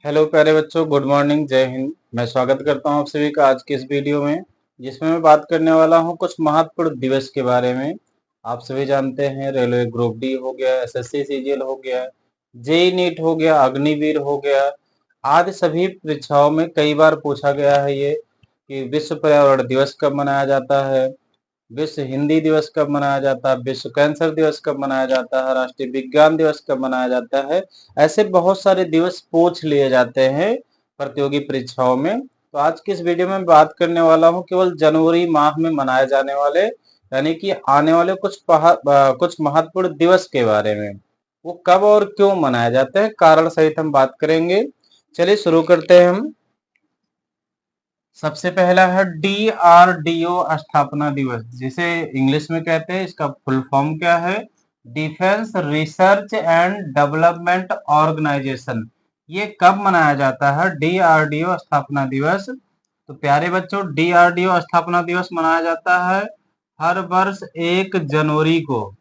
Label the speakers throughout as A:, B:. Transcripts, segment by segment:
A: Hello प्यारे बच्चों, good morning, जय हिंद। मैं स्वागत करता हूं आप सभी का आज की इस वीडियो में, जिसमें मैं बात करने वाला हूं कुछ महत्वपूर्ण दिवस के बारे में। आप सभी जानते हैं रेलवे ग्रुप डी हो गया, एसएससी सीजीएल हो गया, जेई नीट हो गया, अग्निवीर हो गया, आदि सभी परीक्षाओं में कई बार पूछा गया है ये कि विश्व पर्यावरण दिवस कब मनाया जाता है, विश्व हिंदी दिवस कब मनाया जाता है, विश्व कैंसर दिवस कब मनाया जाता है, राष्ट्रीय विज्ञान दिवस कब मनाया जाता है। ऐसे बहुत सारे दिवस पूछ लिए जाते हैं प्रतियोगी परीक्षाओं में। तो आज की इस वीडियो में बात करने वाला हूं केवल जनवरी माह में मनाए जाने वाले यानी कि आने वाले कुछ महत्वपूर्ण दिवस के बारे में। वो कब और क्यों मनाए जाते हैं, कारण सहित हम बात करेंगे। चलिए शुरू करते हैं हम। सबसे पहला है DRDO स्थापना दिवस, जिसे इंग्लिश में कहते हैं। इसका फुल फॉर्म क्या है? Defence research and development organisation. ये कब मनाया जाता है DRDO स्थापना दिवस? तो प्यारे बच्चों, DRDO स्थापना दिवस मनाया जाता है हर वर्ष 1 जनवरी को।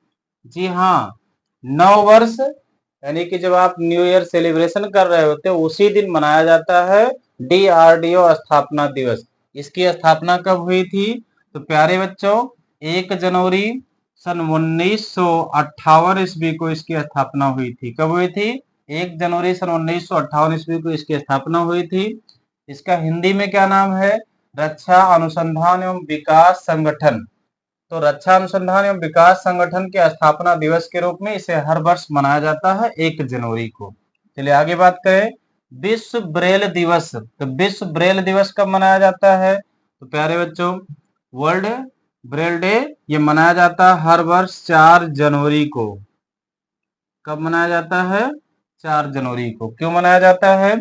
A: जी हाँ, नव वर्ष यानी कि जब आप न्यू ईयर सेलिब्रेशन कर रहे होते हैं उसी दिन मनाया जाता है DRDO स्थापना दिवस। इसकी स्थापना कब हुई थी? तो प्यारे बच्चों, 1 जनवरी सन 1958 ईस्वी को इसकी स्थापना हुई थी। कब हुई थी? 1 जनवरी सन 1958 ईस्वी को इसकी स्थापना हुई थी। इसका हिंदी में क्या नाम है? रक्षा अनुसंधान एवं विकास संगठन। तो रक्षा अनुसंधान एवं विकास संगठन के स्थापना दिवस के रूप में इसे हर वर्ष मनाया जाता है 1 जनवरी को। चलिए आगे बात करें। विश्व ब्रेल दिवस। तो विश्व ब्रेल दिवस कब मनाया जाता है? तो प्यारे बच्चों, वर्ल्ड ब्रेल डे ये मनाया जाता है हर वर्ष 4 जनवरी को। कब मनाया जाता है? 4 जनवरी को। क्यों मनाया जाता है?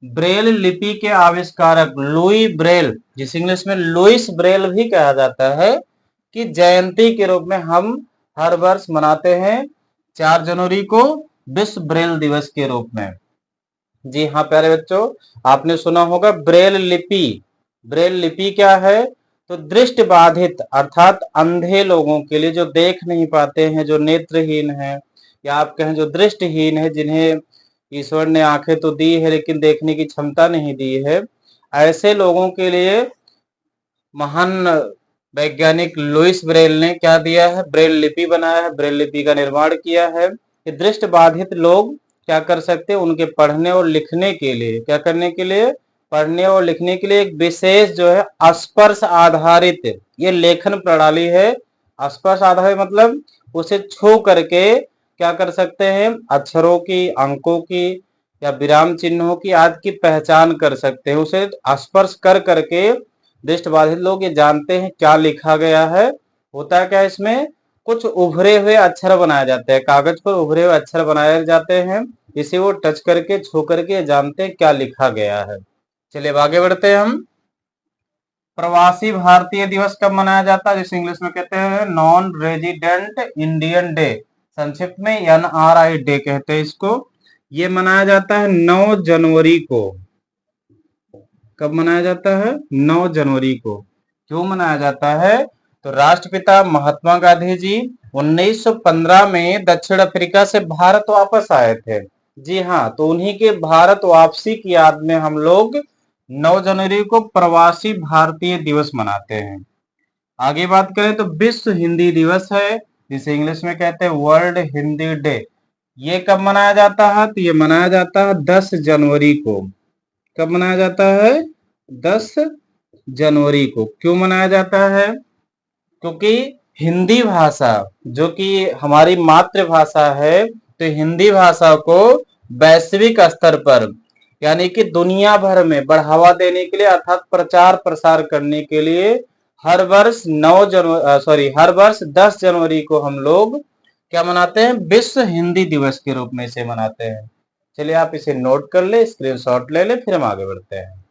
A: ब्रेल लिपि के आविष्कारक लुई ब्रेल, जिस इंग्लिश में लुइस ब्रेल भी कहा जाता है, की जयंती के रूप में हम हर वर्ष मनाते हैं 4 जनवरी को विश्व ब्रेल दिवस के रूप में। जी हाँ प्यारे बच्चों, आपने सुना होगा ब्रेल लिपि। ब्रेल लिपि क्या है? तो दृष्टि बाधित अर्थात अंधे लोगों के लिए, जो देख नहीं पाते हैं, जो नेत्रहीन है, या आप कहें जो दृष्टिहीन है, जिन्हें ईश्वर ने आंखें तो दी है लेकिन देखने की क्षमता नहीं दी है, ऐसे लोगों के लिए महान वैज्ञानिक लुइस ब्रेल ने क्या दिया है? ब्रेल लिपि बनाया है, ब्रेल लिपि का निर्माण किया है कि दृष्टि बाधित लोग क्या कर सकते हैं, उनके पढ़ने और लिखने के लिए, क्या करने के लिए? पढ़ने और लिखने के लिए एक विशेष जो है स्पर्श आधारित ये लेखन प्रणाली है। स्पर्श आधारित मतलब उसे छू करके क्या कर सकते हैं? अक्षरों की, अंकों की या विराम चिन्हों की आदि की पहचान कर सकते हैं। उसे स्पर्श कर करके दृष्टिबाधित लोग ये जानते हैं क्या लिखा गया है। होता क्या है इसमें? कुछ उभरे हुए अक्षर बनाए जाते हैं, कागज पर उभरे हुए अक्षर बनाए जाते हैं, इसे वो टच करके, छू करके जानते हैं क्या लिखा गया है। चलिए आगे बढ़ते हैं हम। प्रवासी भारतीय दिवस कब मनाया जाता है? जिसे इंग्लिश में कहते हैं नॉन रेजिडेंट इंडियन डे, संक्षिप्त में NRI डे कहते हैं इसको। ये मनाया जाता है 9 जनवरी को। कब मनाया जाता है? 9 जनवरी को। क्यों मनाया जाता है? तो राष्ट्रपिता महात्मा गांधी जी 1915 में दक्षिण अफ्रीका से भारत वापस आए थे। जी हाँ, तो उन्हीं के भारत वापसी की याद में हम लोग 9 जनवरी को प्रवासी भारतीय दिवस मनाते हैं। आगे बात करें तो विश्व हिंदी दिवस है, जिसे इंग्लिश में कहते हैं वर्ल्ड हिंदी डे। ये कब मनाया जाता है? तो ये मनाया जाता है 10 जनवरी को। कब मनाया जाता है? 10 जनवरी को। क्यों मनाया जाता है? क्योंकि हिंदी भाषा जो कि हमारी मातृभाषा है, तो हिंदी भाषा को वैश्विक स्तर पर यानी कि दुनिया भर में बढ़ावा देने के लिए अर्थात प्रचार प्रसार करने के लिए हर वर्ष 10 जनवरी को हम लोग क्या मनाते हैं? विश्व हिंदी दिवस के रूप में इसे मनाते हैं। चलिए आप इसे नोट कर ले, स्क्रीनशॉट ले ले, फिर हम आगे बढ़ते हैं।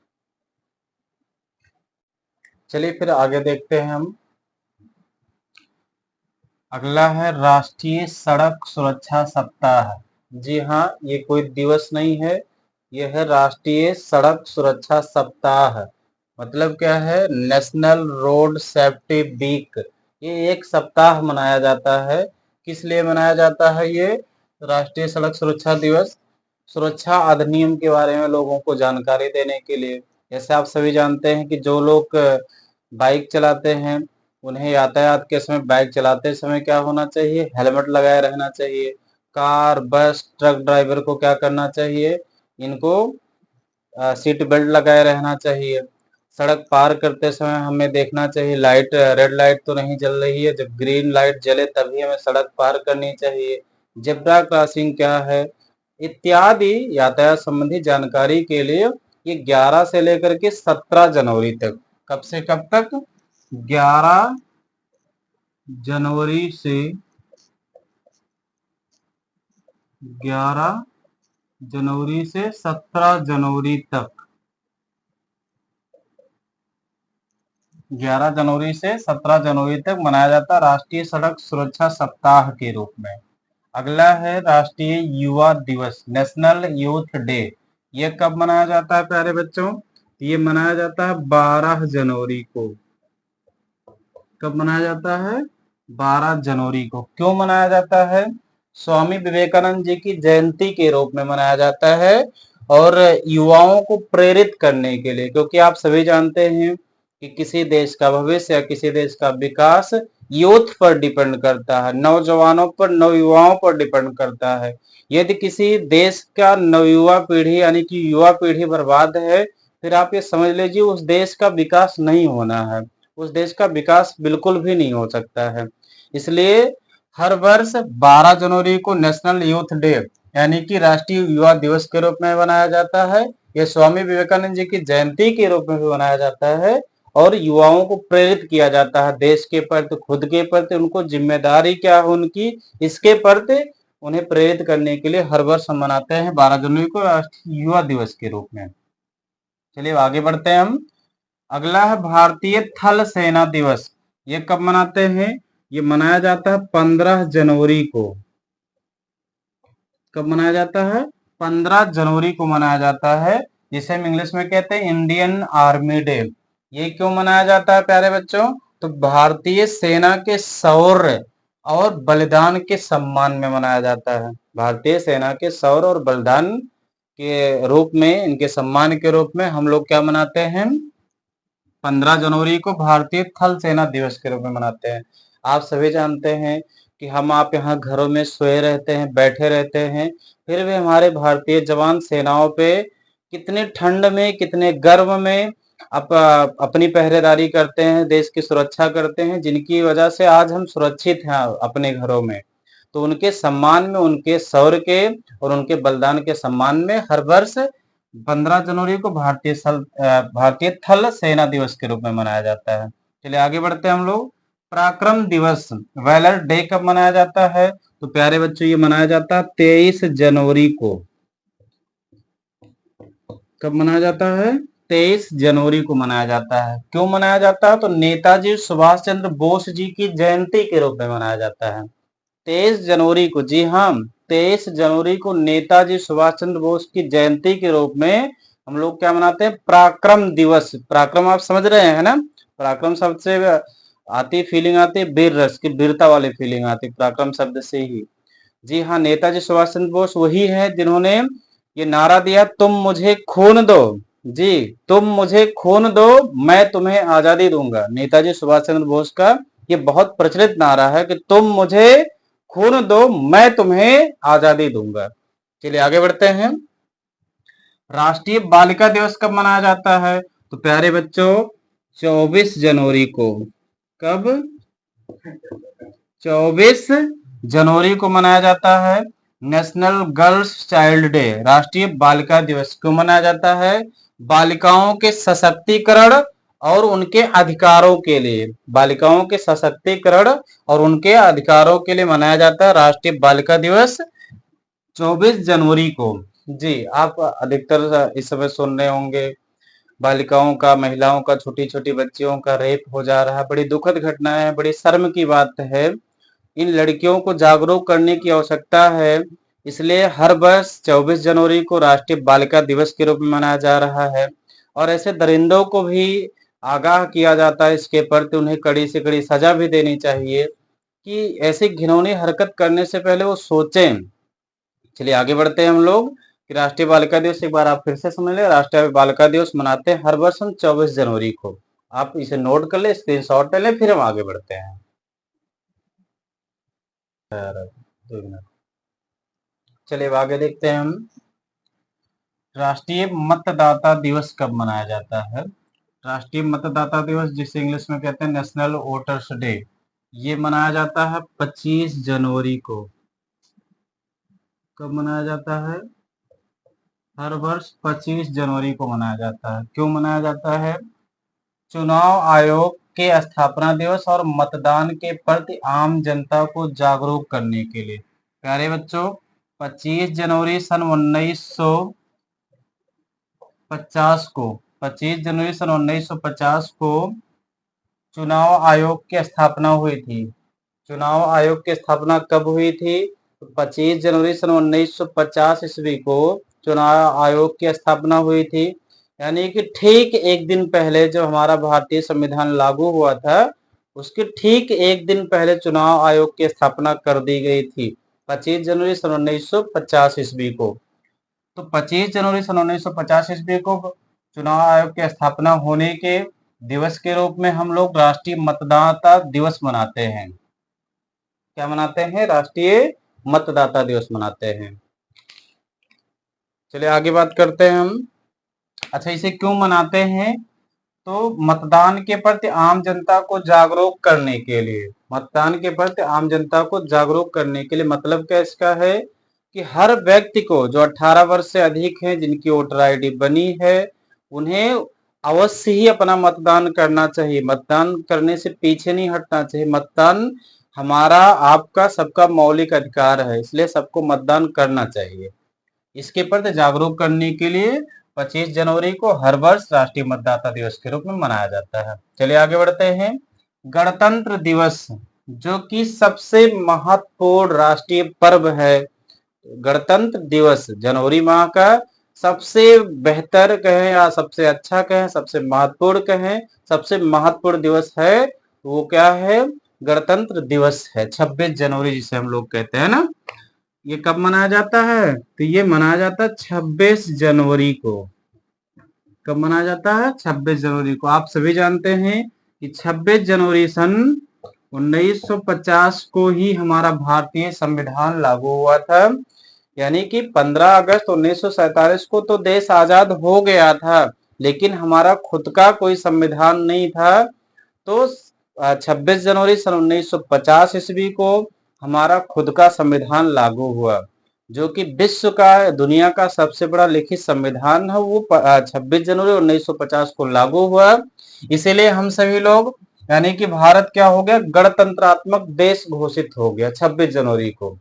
A: चलिए फिर आगे देखते हैं हम। अगला है राष्ट्रीय सड़क सुरक्षा सप्ताह। जी हाँ, ये कोई दिवस नहीं है, यह है राष्ट्रीय सड़क सुरक्षा सप्ताह। मतलब क्या है? National road safety week. ये एक सप्ताह मनाया जाता है। किस लिए मनाया जाता है ये राष्ट्रीय सड़क सुरक्षा दिवस? सुरक्षा अधिनियम के बारे में लोगों को जानकारी देने के लिए। जैसे आप सभी जानते हैं कि जो लोग बाइक चलाते हैं, उन्हें यातायात के समय, बाइक चलाते समय क्या होना चाहिए? हेलमेट लगाए रहना चाहिए। कार, बस, ट्रक ड्राइवर को क्या करना चाहिए? इनको सीट बेल्ट लगाए रहना चाहिए। सड़क पार करते समय हमें देखना चाहिए लाइट, रेड लाइट तो नहीं जल रही है, जब ग्रीन लाइट जले तभी हमें सड़क पार करनी चाहिए। जेब्रा क्रॉसिंग क्या है, इत्यादि यातायात संबंधी जानकारी के लिए ये 11 से लेकर के 17 जनवरी तक, कब से कब तक? 11 जनवरी से 11 जनवरी से 17 जनवरी तक, 11 जनवरी से 17 जनवरी तक मनाया जाता है राष्ट्रीय सड़क सुरक्षा सप्ताह के रूप में। अगला है राष्ट्रीय युवा दिवस, नेशनल यूथ डे। ये कब मनाया जाता है प्यारे बच्चों? ये मनाया जाता है 12 जनवरी को। कब मनाया जाता है? 12 जनवरी को। क्यों मनाया जाता है? स्वामी विवेकानंद जी की जयंती के रूप में मनाया जाता है और युवाओं को प्रेरित करने के लिए, क्योंकि आप सभी जानते हैं कि किसी देश का भविष्य या किसी देश का विकास यूथ पर डिपेंड करता है, नौजवानों पर, नवयुवाओं पर डिपेंड करता है। यदि किसी देश का नवयुवा पीढ़ी यानी कि युवा पीढ़ी बर्बाद है, फिर आप ये समझ लीजिए उस देश का विकास नहीं होना है, उस देश का विकास बिल्कुल भी नहीं हो सकता है। इसलिए हर वर्ष 12 जनवरी को नेशनल यूथ डे यानी कि राष्ट्रीय युवा दिवस के रूप में मनाया जाता है। यह स्वामी विवेकानंद जी की जयंती के रूप में भी मनाया जाता है और युवाओं को प्रेरित किया जाता है देश के प्रति, खुद के प्रति उनको जिम्मेदारी क्या है उनकी, इसके प्रति उन्हें प्रेरित करने के लिए हर वर्ष हम मनाते हैं 12 जनवरी को राष्ट्रीय युवा दिवस के रूप में। चलिए आगे बढ़ते हैं हम। अगला है भारतीय थल सेना दिवस। ये कब मनाते हैं? ये मनाया जाता है 15 जनवरी को। कब मनाया जाता है? 15 जनवरी को मनाया जाता है, जिसे हम इंग्लिश में कहते हैं इंडियन आर्मी डे। ये क्यों मनाया जाता है प्यारे बच्चों? तो भारतीय सेना के शौर्य और बलिदान के सम्मान में मनाया जाता है। भारतीय सेना के शौर्य और बलिदान के रूप में, इनके सम्मान के रूप में हम लोग क्या मनाते हैं? 15 जनवरी को भारतीय थल सेना दिवस के रूप में मनाते हैं। आप सभी जानते हैं कि हम आप यहाँ घरों में सोए रहते हैं, बैठे रहते हैं, फिर भी हमारे भारतीय जवान सेनाओं पे कितने ठंड में, कितने गर्व में अपनी पहरेदारी करते हैं, देश की सुरक्षा करते हैं, जिनकी वजह से आज हम सुरक्षित हैं अपने घरों में। तो उनके सम्मान में, उनके शौर्य के और उनके बलिदान के सम्मान में हर वर्ष 15 जनवरी को भारतीय थल सेना दिवस के रूप में मनाया जाता है। चलिए आगे बढ़ते हैं हम लोग। पराक्रम दिवस, वैलर डे कब मनाया जाता है? तो प्यारे बच्चों ये मनाया जाता है 23 जनवरी को। कब मनाया जाता है? 23 जनवरी को मनाया जाता है। क्यों मनाया जाता है? तो नेताजी सुभाष चंद्र बोस जी की जयंती के रूप में मनाया जाता है 23 जनवरी को। जी हाँ, 23 जनवरी को नेताजी सुभाष चंद्र बोस की जयंती के रूप में हम लोग क्या मनाते हैं? पराक्रम दिवस। पराक्रम आप समझ रहे हैं ना? पराक्रम शब्द से आती फीलिंग आती है वीर रस की, वीरता वाली फीलिंग आती है पराक्रम शब्द से ही। जी हाँ, नेताजी सुभाष चंद्र बोस वही है जिन्होंने ये नारा दिया, तुम मुझे खून दो। जी, तुम मुझे खून दो, मैं तुम्हें आजादी दूंगा। नेताजी सुभाष चंद्र बोस का ये बहुत प्रचलित नारा है कि तुम मुझे खून दो, मैं तुम्हें आजादी दूंगा। चलिए आगे बढ़ते हैं। राष्ट्रीय बालिका दिवस कब मनाया जाता है? तो प्यारे बच्चों 24 जनवरी को। कब? 24 जनवरी को मनाया जाता है नेशनल गर्ल्स चाइल्ड डे, राष्ट्रीय बालिका दिवस। क्यों मनाया जाता है? बालिकाओं के सशक्तिकरण और उनके अधिकारों के लिए, बालिकाओं के सशक्तिकरण और उनके अधिकारों के लिए मनाया जाता है राष्ट्रीय बालिका दिवस 24 जनवरी को। जी, आप अधिकतर इस समय सुन रहे होंगे बालिकाओं का, महिलाओं का, छोटी छोटी बच्चियों का रेप हो जा रहा है। बड़ी दुखद घटना है, बड़ी शर्म की बात है। इन लड़कियों को जागरूक करने की आवश्यकता है, इसलिए हर वर्ष 24 जनवरी को राष्ट्रीय बालिका दिवस के रूप में मनाया जा रहा है। और ऐसे दरिंदों को भी आगाह किया जाता है इसके प्रति, उन्हें कड़ी से कड़ी सजा भी देनी चाहिए कि ऐसी घिनौनी हरकत करने से पहले वो सोचें। चलिए आगे बढ़ते हैं हम लोग। कि राष्ट्रीय बालिका दिवस एक बार आप फिर से समझ लें। राष्ट्रीय बालिका दिवस मनाते हैं हर वर्ष हम 24 जनवरी को। आप इसे नोट कर ले, स्क्रीनशॉट ले लें, फिर हम आगे बढ़ते हैं। 2 मिनट। चलिए अब आगे देखते हैं हम। राष्ट्रीय मतदाता दिवस कब मनाया जाता है? राष्ट्रीय मतदाता दिवस, जिसे इंग्लिश में कहते हैं नेशनल वोटर्स डे, ये मनाया जाता है 25 जनवरी को। कब मनाया जाता है? हर वर्ष 25 जनवरी को मनाया जाता है। क्यों मनाया जाता है? चुनाव आयोग के स्थापना दिवस और मतदान के प्रति आम जनता को जागरूक करने के लिए। प्यारे बच्चों, 25 जनवरी सन 1950 को 25 जनवरी सन 1950 को चुनाव आयोग की स्थापना हुई थी। चुनाव आयोग की स्थापना कब हुई थी? 25 जनवरी सन 1950 ईस्वी को चुनाव आयोग की स्थापना हुई थी। यानी कि ठीक एक दिन पहले जब हमारा भारतीय संविधान लागू हुआ था, उसके ठीक एक दिन पहले चुनाव आयोग की स्थापना कर दी गई थी, 25 जनवरी सन 1950 ईस्वी को। तो 25 जनवरी सन 1950 ईस्वी को चुनाव आयोग की स्थापना होने के दिवस के रूप में हम लोग राष्ट्रीय मतदाता दिवस मनाते हैं। क्या मनाते हैं? राष्ट्रीय मतदाता दिवस मनाते हैं। चलिए आगे बात करते हैं हम। अच्छा, इसे क्यों मनाते हैं? तो मतदान के प्रति आम जनता को जागरूक करने के लिए। मतदान के प्रति आम जनता को जागरूक करने के लिए मतलब क्या इसका है कि हर व्यक्ति को जो 18 वर्ष से अधिक है, जिनकी वोटर आईडी बनी है, उन्हें अवश्य ही अपना मतदान करना चाहिए। मतदान करने से पीछे नहीं हटना चाहिए। मतदान हमारा, आपका, सबका मौलिक अधिकार है, इसलिए सबको मतदान करना चाहिए। इसके प्रति जागरूक करने के लिए 25 जनवरी को हर वर्ष राष्ट्रीय मतदाता दिवस के रूप में मनाया जाता है। चलिए आगे बढ़ते हैं। गणतंत्र दिवस, जो कि सबसे महत्वपूर्ण राष्ट्रीय पर्व है। गणतंत्र दिवस जनवरी माह का सबसे बेहतर कहें या सबसे अच्छा कहें, सबसे महत्वपूर्ण कहें, सबसे महत्वपूर्ण दिवस है, वो क्या है? गणतंत्र दिवस है, 26 जनवरी जिसे हम लोग कहते हैं ना। ये कब मनाया जाता है? तो ये मनाया जाता है 26 जनवरी को। कब मनाया जाता है? 26 जनवरी को। आप सभी जानते हैं कि 26 जनवरी सन 1950 को ही हमारा भारतीय संविधान लागू हुआ था। यानी कि 15 अगस्त 1947 को तो देश आजाद हो गया था, लेकिन हमारा खुद का कोई संविधान नहीं था। तो 26 जनवरी सन 1950 ईस्वी को हमारा खुद का संविधान लागू हुआ, जो कि विश्व का, दुनिया का सबसे बड़ा लिखित संविधान है। वो 26 जनवरी 1950 को लागू हुआ। इसीलिए हम सभी लोग, यानी कि भारत क्या हो गया? गणतंत्रात्मक देश घोषित हो गया 26 जनवरी को।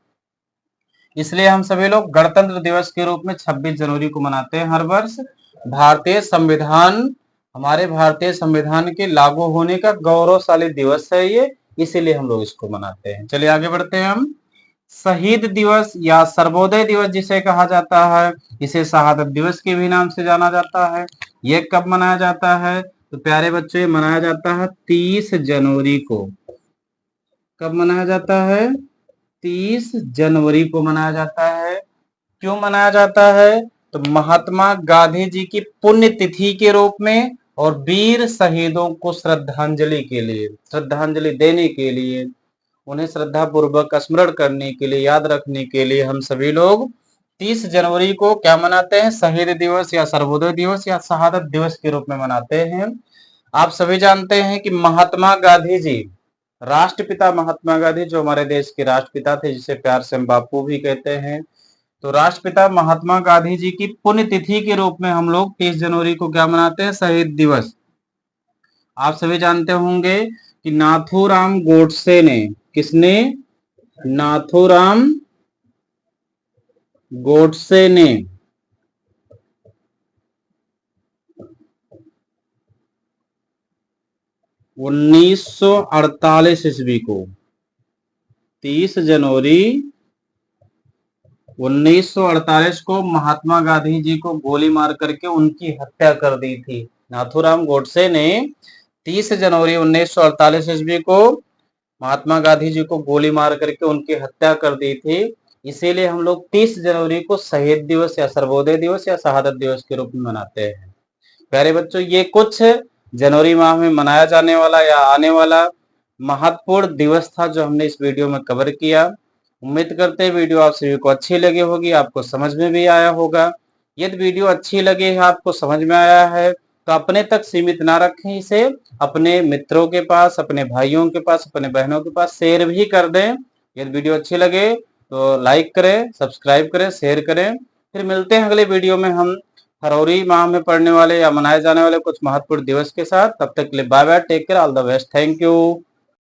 A: इसलिए हम सभी लोग गणतंत्र दिवस के रूप में 26 जनवरी को मनाते हैं हर वर्ष। भारतीय संविधान, हमारे भारतीय संविधान के लागू होने का गौरवशाली दिवस है ये, इसीलिए हम लोग इसको मनाते हैं। चलिए आगे बढ़ते हैं हम। शहीद दिवस या सर्वोदय दिवस जिसे कहा जाता है, इसे शहादत दिवस के भी नाम से जाना जाता है। ये कब मनाया जाता है? तो प्यारे बच्चों, ये मनाया जाता है 30 जनवरी को। कब मनाया जाता है? 30 जनवरी को मनाया जाता है। क्यों मनाया जाता है? तो महात्मा गांधी जी की पुण्यतिथि के रूप में और वीर शहीदों को श्रद्धांजलि के लिए, श्रद्धांजलि देने के लिए, उन्हें श्रद्धा पूर्वक स्मरण करने के लिए, याद रखने के लिए हम सभी लोग 30 जनवरी को क्या मनाते हैं? शहीद दिवस या सर्वोदय दिवस या शहादत दिवस के रूप में मनाते हैं। आप सभी जानते हैं कि महात्मा गांधी जी, राष्ट्रपिता महात्मा गांधी, जो हमारे देश के राष्ट्रपिता थे, जिसे प्यार से हम बापू भी कहते हैं, तो राष्ट्रपिता महात्मा गांधी जी की पुण्यतिथि के रूप में हम लोग 30 जनवरी को क्या मनाते हैं? शहीद दिवस। आप सभी जानते होंगे कि नाथूराम गोडसे ने, किसने? नाथूराम गोडसे ने 1948 ईस्वी को, 30 जनवरी 1948 को महात्मा गांधी जी को गोली मार करके उनकी हत्या कर दी थी। नाथूराम गोडसे ने 30 जनवरी 1948 ईस्वी को महात्मा गांधी जी को गोली मार करके उनकी हत्या कर दी थी। इसीलिए हम लोग 30 जनवरी को शहीद दिवस या सर्वोदय दिवस या शहादत दिवस के रूप में मनाते हैं। प्यारे बच्चों, ये कुछ जनवरी माह में मनाया जाने वाला या आने वाला महत्वपूर्ण दिवस था जो हमने इस वीडियो में कवर किया। उम्मीद करते हैं वीडियो आप सभी को अच्छी लगी होगी, आपको समझ में भी आया होगा। यदि वीडियो अच्छी लगी है, आपको समझ में आया है, तो अपने तक सीमित ना रखें, इसे अपने मित्रों के पास, अपने भाइयों के पास, अपने बहनों के पास शेयर भी कर दें। यदि वीडियो अच्छी लगे तो लाइक करें, सब्सक्राइब करें, शेयर करें। फिर मिलते हैं अगले वीडियो में हम फरवरी माह में पड़ने वाले या मनाए जाने वाले कुछ महत्वपूर्ण दिवस के साथ। तब तक के लिए bye bye, take care, all the best, thank you.